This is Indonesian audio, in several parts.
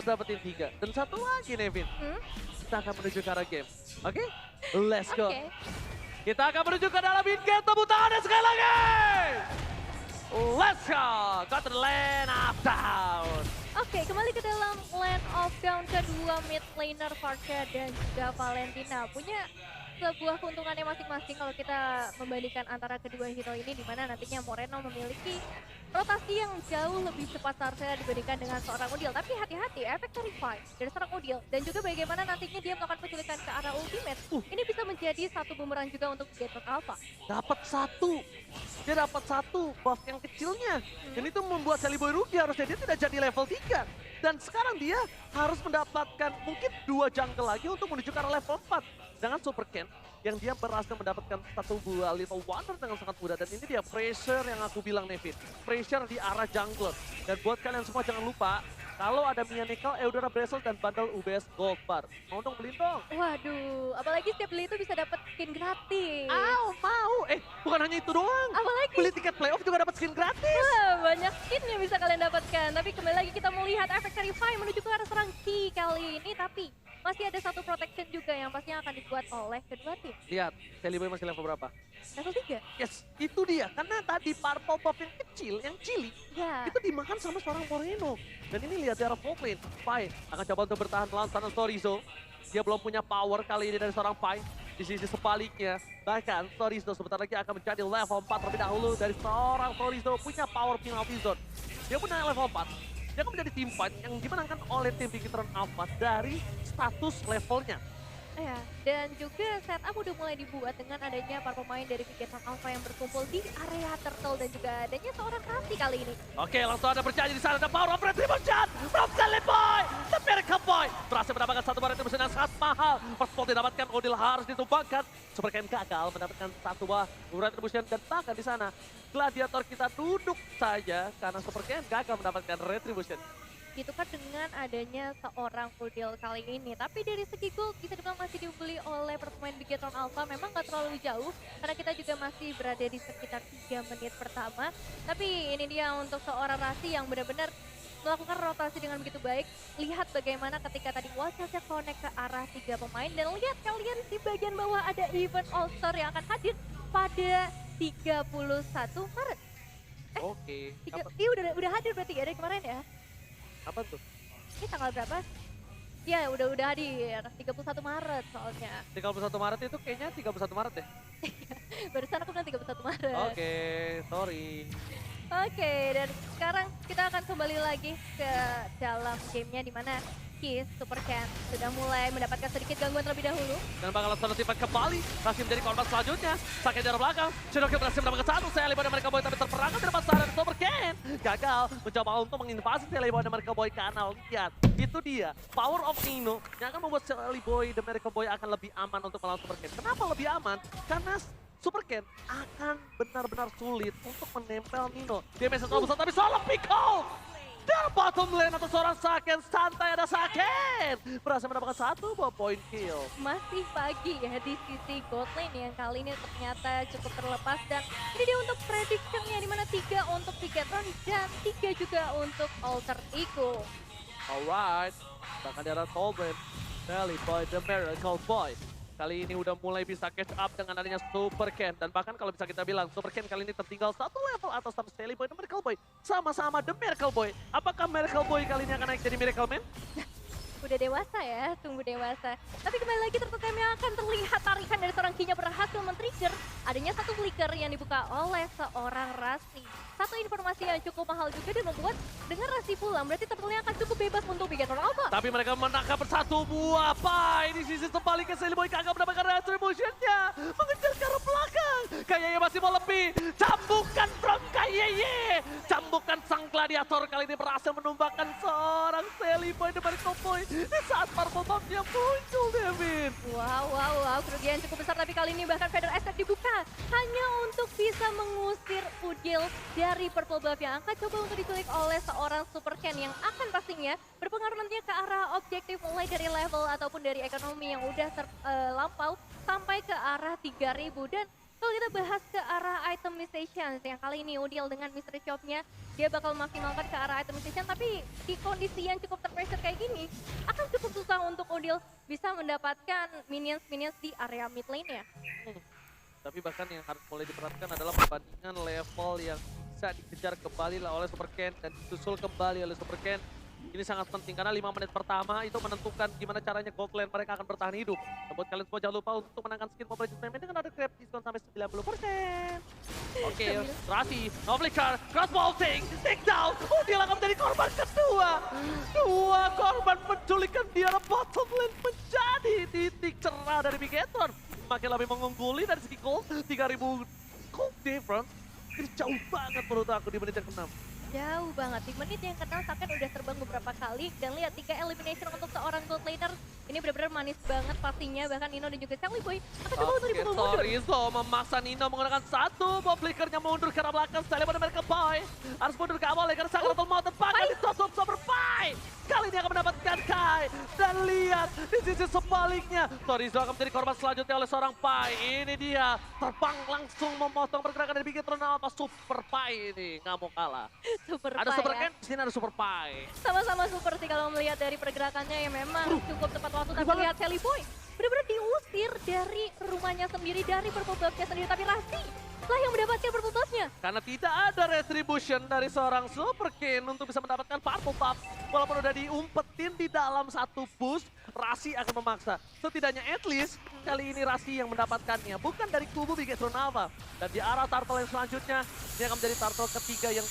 dapetin 3. Dan satu lagi Nevin, kita akan menuju ke arah game. Oke? Let's go. Oke. Kita akan menuju ke dalam in-game, tepuk tangannya sekali lagi! Let's go! Got to the lane of down. Oke, kembali ke dalam Land of Down kedua mid laner Varsha dan juga Valentina. Punya sebuah keuntungannya masing-masing kalau kita membandingkan antara kedua hero ini, di mana nantinya Moreno memiliki rotasi yang jauh lebih cepat seharusnya dibandingkan dengan seorang Udil. Tapi hati-hati, efek Terrify dari seorang Udil dan juga bagaimana nantinya dia melakukan penculikan ke arah ultimate. Ini bisa menjadi satu bumerang juga untuk Gatot Alpha. Dapat satu. Dia dapat satu buff yang kecilnya. Dan itu membuat Sally Boy rugi, harusnya dia tidak jadi level 3. Dan sekarang dia harus mendapatkan mungkin 2 jungle lagi untuk menuju ke arah level 4. Dengan Super Ken yang dia berhasil mendapatkan satu buah Little Wonder dengan sangat mudah. Dan ini dia pressure yang aku bilang Nevin. Pressure di arah jungler. Dan buat kalian semua jangan lupa, kalau ada Mia Nickel, Eudora Bracelet, dan bundle UBS Gold Bar. Mau dong beli dong. Waduh, apalagi setiap beli itu bisa dapat skin gratis. Mau. Bukan hanya itu doang. Apalagi? Beli tiket playoff juga dapat skin gratis. Wah, banyak skin yang bisa kalian dapatkan. Tapi kembali lagi kita melihat efek Terrify menuju ke arah serang Ki kali ini. Tapi masih ada satu protection juga yang pastinya akan dibuat oleh kedua tim. Lihat, Sally Boy masih level berapa? Level 3. Yes, itu dia. Karena tadi purple buff yang kecil, yang cili, Ya. itu dimakan sama seorang Moreno. Dan ini lihat di arah top lane. Pai akan coba untuk bertahan melawan sana Storizo. Dia belum punya power kali ini dari seorang Pai. Di sisi sebaliknya, bahkan Storizo sebentar lagi akan menjadi level 4 terlebih dahulu dari seorang Storizo punya power penalty zone. Dia punya level 4. Dia akan menjadi team fight yang dimenangkan oleh tim Bigetron Alpha dari status levelnya. Ya, dan juga setup udah mulai dibuat dengan adanya para pemain dari Bigetron Alpha yang berkumpul di area Turtle dan juga adanya seorang Rasi kali ini. Oke, langsung ada berjanji di sana, ada power of retribution from Sally Boy, the Miracle Boy. Berhasil mendapatkan satu buah retribution yang sangat mahal. First spot didapatkan, Odil harus ditumbangkan. Super Ken gagal mendapatkan satu buah retribution dan bahkan di sana gladiator kita duduk saja karena Super Ken gagal mendapatkan retribution. Ditukar dengan adanya seorang Udil kali ini. Tapi dari segi gold bisa dibilang masih dibeli oleh pemain Bigetron Alpha. Memang gak terlalu jauh karena kita juga masih berada di sekitar 3 menit pertama. Tapi ini dia untuk seorang Rasi yang benar-benar melakukan rotasi dengan begitu baik. Lihat bagaimana ketika tadi Wachasnya connect ke arah 3 pemain. Dan lihat kalian di bagian bawah ada event All-Star yang akan hadir pada 31 Maret. Oke, Iya udah hadir berarti ya dari kemarin ya? apa tuh? Ini tanggal berapa? Ya udah hadir, 31 Maret soalnya. 31 Maret itu kayaknya 31 Maret ya? Barusan aku bilang 31 Maret. Oke, sorry. Oke, dan sekarang kita akan kembali lagi ke dalam gamenya di mana Kiss Super Ken sudah mulai mendapatkan sedikit gangguan terlebih dahulu. Dan bakal langsung tiba kembali, masih menjadi korban selanjutnya. Sakit dari belakang, Shinoki berhasil mendapatkan satu. Sally Boy dan mereka Boy tapi terperangkap di depan Saran Super Ken. Gagal mencoba untuk menginvasi Sally Boy dan mereka Boy karena lihat. Itu dia, power of Nino yang akan membuat Sally Boy dan mereka Boy akan lebih aman untuk melawan Super Ken. Kenapa lebih aman? Karena Super Ken akan benar-benar sulit untuk menempel Nino. Dia bisa terlalu besar tapi solo Pico! Dan bottom lane atau seorang Saken, santai ada Saken! Berhasil mendapatkan satu buah point kill. Masih pagi ya di sisi gold lane yang kali ini ternyata cukup terlepas. Dan ini dia untuk predictionnya di mana 3 untuk Bigetron dan 3 juga untuk Alter Ego. Alright, bahkan di arah top lane, Sally Boy the Miracle Boy. Kali ini udah mulai bisa catch up dengan adanya Super Ken. Dan bahkan kalau bisa kita bilang, Super Ken kali ini tertinggal satu level atas status Sally Boy dan Miracle Boy. Sama-sama The Miracle Boy. Apakah Miracle Boy kali ini akan naik jadi Miracle Man? Udah dewasa ya, tunggu dewasa. Tapi kembali lagi tertutup yang akan terlihat tarikan dari seorang Kinya berhasil men-trigger adanya satu flicker yang dibuka oleh seorang Rasi. Satu informasi yang cukup mahal juga dan membuat dengan Rasi pulang berarti tertulisnya akan cukup bebas untuk Bigetron Alpha. Tapi mereka menangkap satu buah Pai. Di sisi sebaliknya Sally Boy kagak mendapatkan retribution-nya. Mengejar ke arah belakang. Kayaknya masih mau lebih. Cambukan from Kayeye. Cambukan sang gladiator kali ini berhasil menumbangkan seorang Sally Boy dan Miracle Boy. Di saat purple buff-nya muncul, Devin. Wow, kerugian cukup besar tapi kali ini bahkan Feather Aspect dibuka hanya untuk bisa mengusir Udil dari purple buff yang akan coba untuk diculik oleh seorang Super Ken yang akan pastinya berpengaruh nantinya ke arah objektif mulai dari level ataupun dari ekonomi yang udah terlampau sampai ke arah 3000. Dan kalau kita bahas ke arah itemization yang kali ini Udil dengan mystery shop-nya dia bakal maksimalkan ke arah itemization, tapi di kondisi yang cukup terpressure kayak gini susah untuk Udil bisa mendapatkan minions-minions di area mid lane-nya. Tapi bahkan yang harus mulai diperhatikan adalah perbandingan level yang bisa dikejar kembali lah oleh Super Ken dan disusul kembali oleh Super Ken. Ini sangat penting karena 5 menit pertama itu menentukan gimana caranya gold lane mereka akan bertahan hidup. Dan buat kalian semua jangan lupa untuk menangkan skin Mobile Legends Payment dengan ada grab diskon sampai 90%. Oke, Rasi, no flicker, cross bolting, take down. Udil akan menjadi korban kedua. Dua korban penculikan di arah bottom lane menjadi titik cerah dari Bigetron. Makin lebih mengungguli dari segi gold, 3000 gold difference. Ini jauh banget menurut aku di menit yang ke-6. Jauh banget, di menit yang ke-6 Saken udah terbang beberapa kali dan lihat 3 elimination untuk seorang gold laner. Ini benar-benar manis banget pastinya, bahkan Nino dan juga Sally Boy akan coba untuk dipukul mundur. Rizzo memaksa Nino menggunakan satu bom flickernya mundur ke arah belakang. Sally Boy mereka Boy harus mundur ke awal karena sangat mau terpakai di top Super Pie. Kali ini akan mendapatkan Kai. Dan lihat di sisi sebaliknya. Rizzo akan menjadi korban selanjutnya oleh seorang Pai. Ini dia terbang langsung memotong pergerakan dari Bigetron Alpha. Super Pai ini nggak mau kalah. Super Ada Pai Super ya. Ken, di sini ada Super Pai. Sama-sama super sih kalau melihat dari pergerakannya yang memang cukup tepat waktu. Tapi lihat Sally Boy benar-benar diusir dari rumahnya sendiri, dari purple buff-nya sendiri. Tapi Rasi lah yang mendapatkan purple buff-nya. Karena tidak ada retribution dari seorang Super King untuk bisa mendapatkan purple buff. Walaupun udah diumpetin di dalam satu boost, Rasi akan memaksa. Setidaknya at least kali ini Rasi yang mendapatkannya. Bukan dari kubu Bigetron Alpha. Dan di arah turtle yang selanjutnya, dia akan menjadi turtle ketiga yang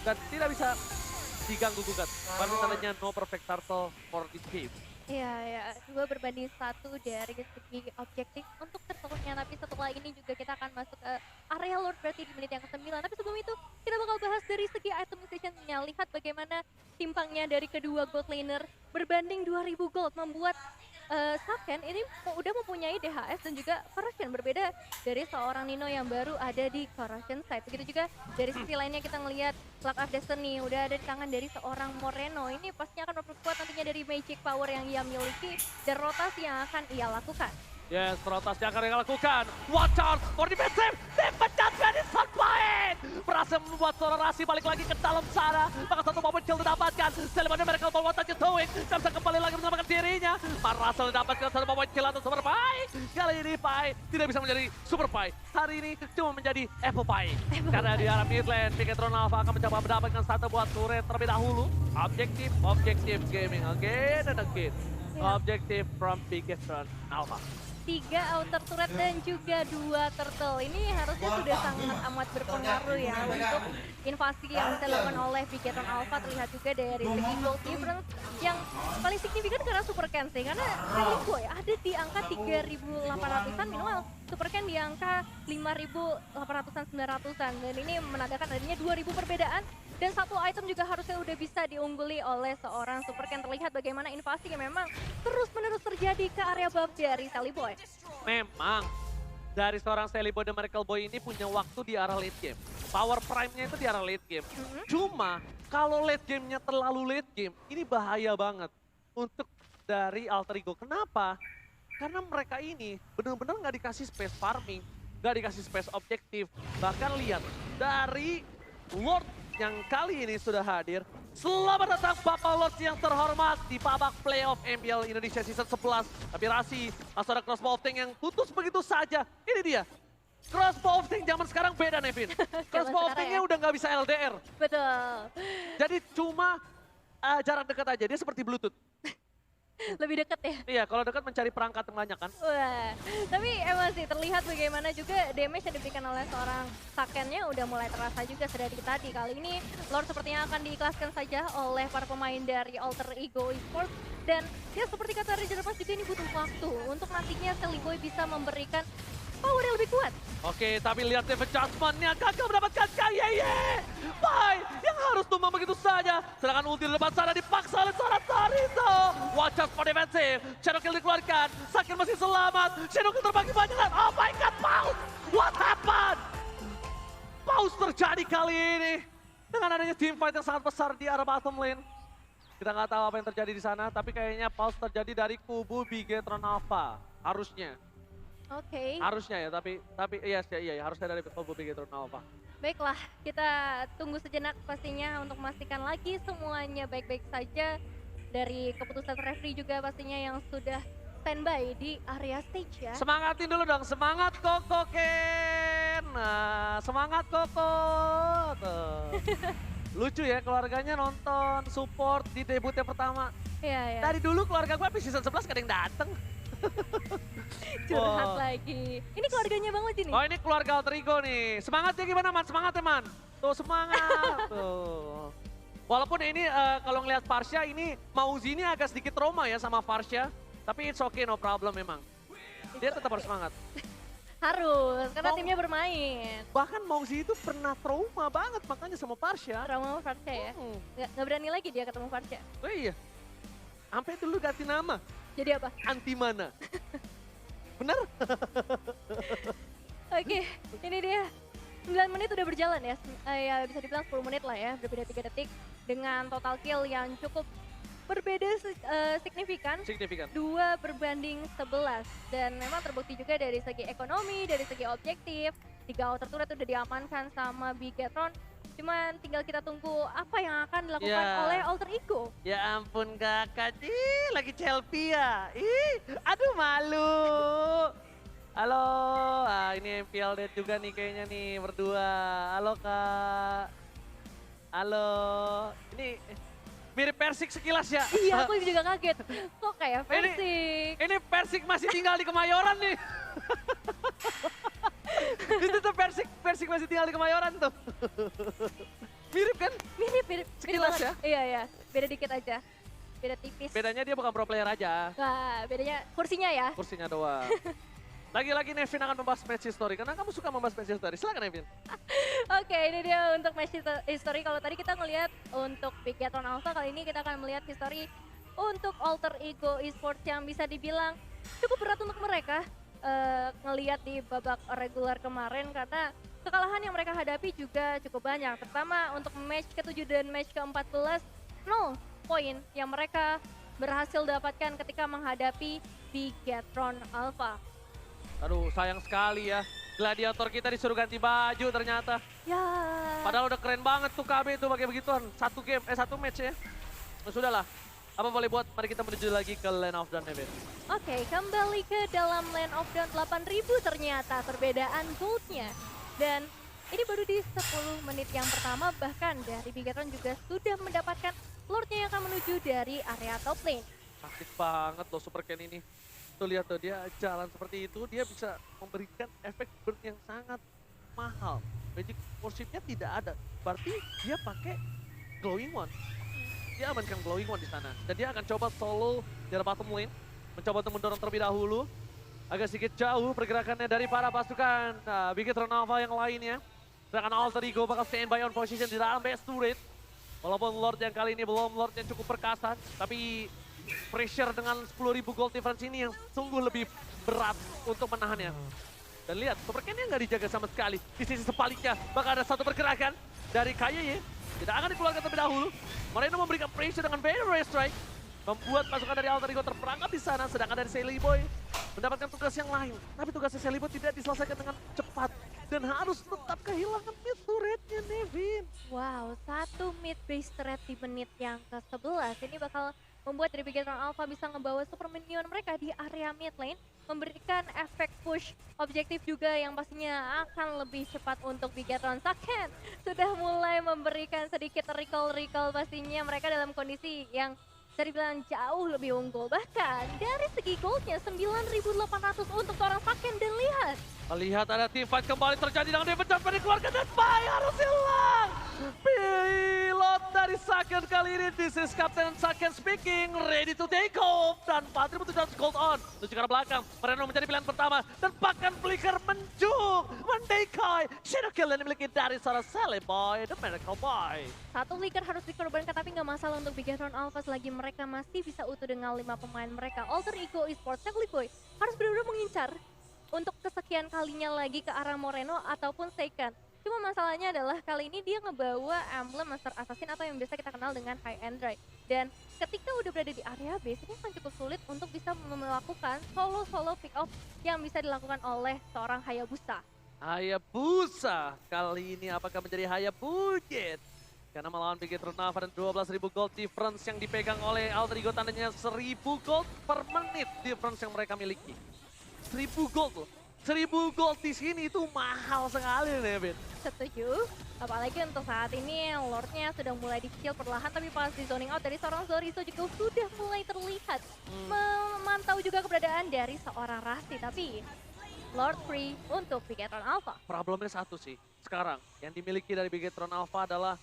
dan tidak bisa diganggu gugat. Tandanya no perfect turtle for this game. Iya, ya, 2 berbanding 1 dari segi objektif untuk turtle-nya. Tapi setelah ini juga kita akan masuk ke area Lord berarti di menit yang ke-9. Tapi sebelum itu kita bakal bahas dari segi itemization-nya. Lihat bagaimana timpangnya dari kedua gold laner berbanding 2000 gold membuat Saken ini udah mempunyai DHS dan juga Corrosion, berbeda dari seorang Nino yang baru ada di Corrosion side. Begitu juga dari sisi lainnya kita ngelihat Luck of Destiny udah ada di tangan dari seorang Moreno. Ini pastinya akan memperkuat nantinya dari magic power yang ia miliki dan rotasi yang akan ia lakukan. Yes, rotasi akan mereka lakukan. Watch out for defensive. Dipecat dari Sunfire. Berhasil membuat seorang Rasi balik lagi ke dalam sana. Maka satu momen kill didapatkan. Selimannya mereka bawa touch towing. Gak bisa kembali lagi menyelamatkan dirinya. Marasel didapatkan satu momen kill atau Super Pie. Kali ini Pie tidak bisa menjadi Super Pie. Hari ini cuma menjadi Apple Pie. Karena di arah mid lane, Bigetron Alpha akan mencoba mendapatkan satu buat turret terlebih dahulu. Objektif gaming again and again. Objektif from Bigetron Alpha. 3 outer turret dan juga 2 turtle. Ini harusnya sudah sangat amat berpengaruh ya untuk invasi yang bisa dilakukan oleh Bigetron Alpha. Terlihat juga dari segi gold difference yang paling signifikan karena Super Ken sih. Karena Sally Boy ada di angka 3.800-an, minimal Super Ken di angka 5.800-an, 900-an. Dan ini menandakan adanya 2.000 perbedaan. Dan satu item juga harusnya udah bisa diungguli oleh seorang Super Ken. Terlihat bagaimana invasi yang memang terus-menerus terjadi ke area buff dari Sally Boy. Memang dari seorang Sally Boy dan Miracle Boy ini punya waktu di arah late game. Power prime-nya itu di arah late game. Cuma kalau late game-nya terlalu late game, ini bahaya banget untuk dari Alter Ego. Kenapa? Karena mereka ini benar-benar nggak dikasih space farming, nggak dikasih space objektif. Bahkan lihat dari Lord yang kali ini sudah hadir. Selamat datang Bapak Lord yang terhormat di babak playoff MPL Indonesia Season 11. Tapi Rasi, masih ada crossbolting yang putus begitu saja. Ini dia. Crossbolting zaman sekarang beda, Nevin. Crossboltingnya udah nggak bisa LDR. Betul. Jadi cuma jarak dekat aja, dia seperti Bluetooth. Lebih dekat ya. Iya, kalau dekat mencari perangkat yang banyak kan. Wah, tapi emang sih terlihat bagaimana juga damage yang diberikan oleh seorang Sakennya udah mulai terasa juga sedari tadi. Kali ini Lord sepertinya akan diikhlaskan saja oleh para pemain dari Alter Ego Esports. Dan ya seperti kata Ranger Pas juga ini butuh waktu untuk nantinya Sally Boy bisa memberikan power yang lebih kuat. Oke, tapi lihat David Jasmine-nya gagal mendapatkan Kayeye. Pai yang harus tumbang begitu saja. Sedangkan ulti di depan sana dipaksa oleh seorang Rizzo. Watch out for defensive. Shadow Kill dikeluarkan. Sakin masih selamat. Shadow Kill terbagi banyak. Oh my god, Pause! What happened? Pause terjadi kali ini. Dengan adanya team fight yang sangat besar di arah bottom lane. Kita nggak tahu apa yang terjadi di sana, tapi kayaknya pause terjadi dari kubu Bigetron Alpha. Harusnya. Oke. Harusnya ya, tapi iya harusnya dari kubu Bigetron Alpha. Baiklah, kita tunggu sejenak pastinya untuk memastikan lagi semuanya baik-baik saja. dari keputusan referee juga pastinya yang sudah standby di area stage ya. Semangatin dulu dong, semangat Koko Ken. Nah, semangat Koko. Tuh. Lucu ya keluarganya nonton, support di debut yang pertama. Iya ya, Dari dulu keluarga gue habis season 11 gak ada yang dateng. curhat Wah. lagi. Ini keluarganya Bang Uji nih. Oh ini keluarga Alter Ego nih. Semangatnya gimana Man? Semangat ya Man? Tuh semangat. Tuh. Walaupun ini kalau ngelihat Farsha ini Mauzi ini agak sedikit trauma ya sama Farsha. Tapi it's okay, no problem memang. Dia tetap harus semangat. Harus, karena Mau- timnya bermain. Bahkan Mauzi itu pernah trauma banget makanya sama Farsha. Trauma Farsha ya. Nggak berani lagi dia ketemu Farsha. Oh iya. Sampai dulu ganti nama. Jadi apa? Antimana. Bener? Oke, ini dia. 9 menit udah berjalan ya. Ya bisa dibilang 10 menit lah ya, berbeda 3 detik. Dengan total kill yang cukup berbeda signifikan. Signifikan. 2 berbanding 11. Dan memang terbukti juga dari segi ekonomi, dari segi objektif. 3 outer turret udah diamankan sama Bigetron. Cuman tinggal kita tunggu apa yang akan dilakukan Ya. oleh Alter Ego. Ya ampun kakak, ih lagi selfie ya. Ih, aduh malu. Halo, ini MPL Dead juga nih kayaknya nih berdua. Halo kak. Halo, ini mirip Persik sekilas ya. Iya, aku juga kaget. Kok kayak Persik? Ini Persik masih tinggal di Kemayoran nih. Itu tuh Persik masih tinggal di Kemayoran tuh. Mirip kan? Mirip Sekilas banget. Iya, iya. Beda dikit aja. Beda tipis. Bedanya dia bukan pro player aja, Wah, bedanya kursinya ya. kursinya doang. Lagi-lagi Nevin akan membahas match history, karena kamu suka membahas match history. Silakan Nevin. Oke, ini dia untuk match history. Kalau tadi kita ngelihat untuk Bigetron Alpha, kali ini kita akan melihat history untuk Alter Ego Esports yang bisa dibilang cukup berat untuk mereka. Ngelihat di babak regular kemarin karena kekalahan yang mereka hadapi juga cukup banyak. Pertama untuk match ke-7 dan match ke-14, 0 poin yang mereka berhasil dapatkan ketika menghadapi Bigetron Alpha. Aduh, sayang sekali ya. Gladiator kita disuruh ganti baju ternyata. Ya. Padahal udah keren banget tuh KB tuh pakai begituan. Satu match ya. Nah, sudahlah. Apa boleh buat, mari kita menuju lagi ke Land of Dawn Nevin. Oke, kembali ke dalam Land of Dawn 8.000 ternyata perbedaan goldnya. Dan ini baru di 10 menit yang pertama, bahkan dari Bigetron juga sudah mendapatkan Lordnya yang akan menuju dari area top lane. Sakit banget loh Super Ken ini. Tuh lihat tuh, dia jalan seperti itu, dia bisa memberikan efek burn yang sangat mahal. Magic worship-nya tidak ada. Berarti dia pakai glowing one. Dia amankan glowing one di sana. Dan dia akan coba solo di bottom lane. Mencoba untuk mendorong terlebih dahulu. Agak sedikit jauh pergerakannya dari para pasukan Bigetron Alpha yang lainnya. Sedangkan Alter Ego bakal standby on position di dalam base turret. Walaupun Lord yang kali ini belum Lord yang cukup perkasa. Tapi pressure dengan 10.000 gold difference ini yang sungguh lebih berat untuk menahannya. Dan lihat, Super Ken-nya nggak dijaga sama sekali. Di sisi sebaliknya, bakal ada satu pergerakan dari KYY. Tidak akan dikeluarkan terlebih dahulu. Moreno memberikan pressure dengan very rare strike. Membuat pasukan dari Alter Ego terperangkap di sana. Sedangkan dari Sally Boy mendapatkan tugas yang lain. Tapi tugasnya Sally Boy tidak diselesaikan dengan cepat. Dan harus tetap kehilangan mid turretnya Nevin. Wow, satu mid base threat di menit yang ke-11. Ini bakal membuat dari Bigetron Alpha bisa ngebawa super minion mereka di area mid lane. Memberikan efek push objektif juga yang pastinya akan lebih cepat untuk Bigetron. Saken sudah mulai memberikan sedikit recall pastinya mereka dalam kondisi yang bisa dibilang jauh lebih unggul. Bahkan dari segi goldnya 9.800 untuk seorang Saken dan lihat. Lihat ada team fight kembali terjadi dengan dia mencapai dikeluarkan dan Pai harus hilang. Pilot dari Saken kali ini, this is Captain Saken speaking, ready to take off. Dan 4.700 gold on, menuju ke arah belakang. Moreno menjadi pilihan pertama dan bahkan Flicker menjuk. Mendekai, shadow kill yang dimiliki dari seorang Sally Boy, the Miracle Boy. Satu flicker harus dikorbankan tapi nggak masalah untuk Bigetron Alpha selagi mereka masih bisa utuh dengan 5 pemain mereka. Alter Ego Esports, Sally Boy harus benar-benar mengincar untuk kesekian kalinya lagi ke arah Moreno ataupun Seiken. Cuma masalahnya adalah kali ini dia ngebawa emblem Master Assassin atau yang biasa kita kenal dengan High and Dry. Dan ketika udah berada di area base, ini akan cukup sulit untuk bisa melakukan solo pick up yang bisa dilakukan oleh seorang Hayabusa. Hayabusa kali ini apakah menjadi Hayabuget? Karena melawan Bigetron Alpha dan 12.000 gold difference yang dipegang oleh Alter Ego, tandanya 1.000 gold per menit difference yang mereka miliki. 1.000 gold loh. 1.000 gold di sini itu mahal sekali nih, Ben. Setuju. Apalagi untuk saat ini Lordnya sudah mulai di-kill perlahan, tapi pas di zoning out dari seorang Zorizo juga sudah mulai terlihat. Memantau juga keberadaan dari seorang Rasti, tapi Lord free untuk Bigetron Alpha. Problemnya satu sih, sekarang yang dimiliki dari Bigetron Alpha adalah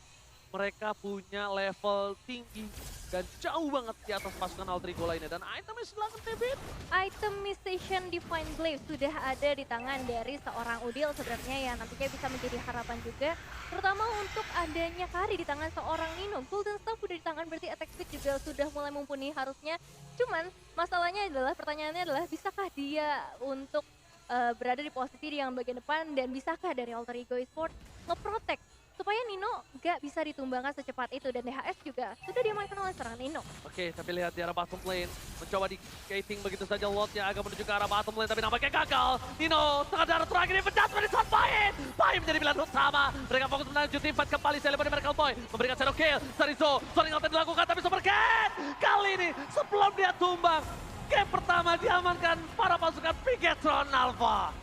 mereka punya level tinggi dan jauh banget di atas pasukan Alter Ego lainnya. Dan itemnya silahkan Tebet. Itemization Divine Glaive sudah ada di tangan dari seorang Udil sebenarnya yang nantinya bisa menjadi harapan juga. Terutama untuk adanya Kari di tangan seorang Nino. Golden Staff sudah di tangan, berarti attack speed juga sudah mulai mumpuni harusnya. Cuman masalahnya adalah, pertanyaannya adalah bisakah dia untuk berada di posisi yang bagian depan, dan bisakah dari Alter Ego Esports nge-protect supaya Nino gak bisa ditumbangkan secepat itu, dan DHS juga sudah diamankan oleh seorang Nino. Oke, tapi lihat di arah bottom lane, mencoba di gating begitu saja Lordnya agak menuju ke arah bottom lane, tapi nampaknya gagal. Nino, tengah darah terakhir dipecat dari saat Pain. Pain menjadi pilihan utama. Mereka fokus menuju team fight kembali. Celebrity Miracle Boy memberikan shadow kill. Sarizo, zoning out yang dilakukan, tapi Super Cat kali ini sebelum dia tumbang, game pertama diamankan para pasukan Bigetron Alpha.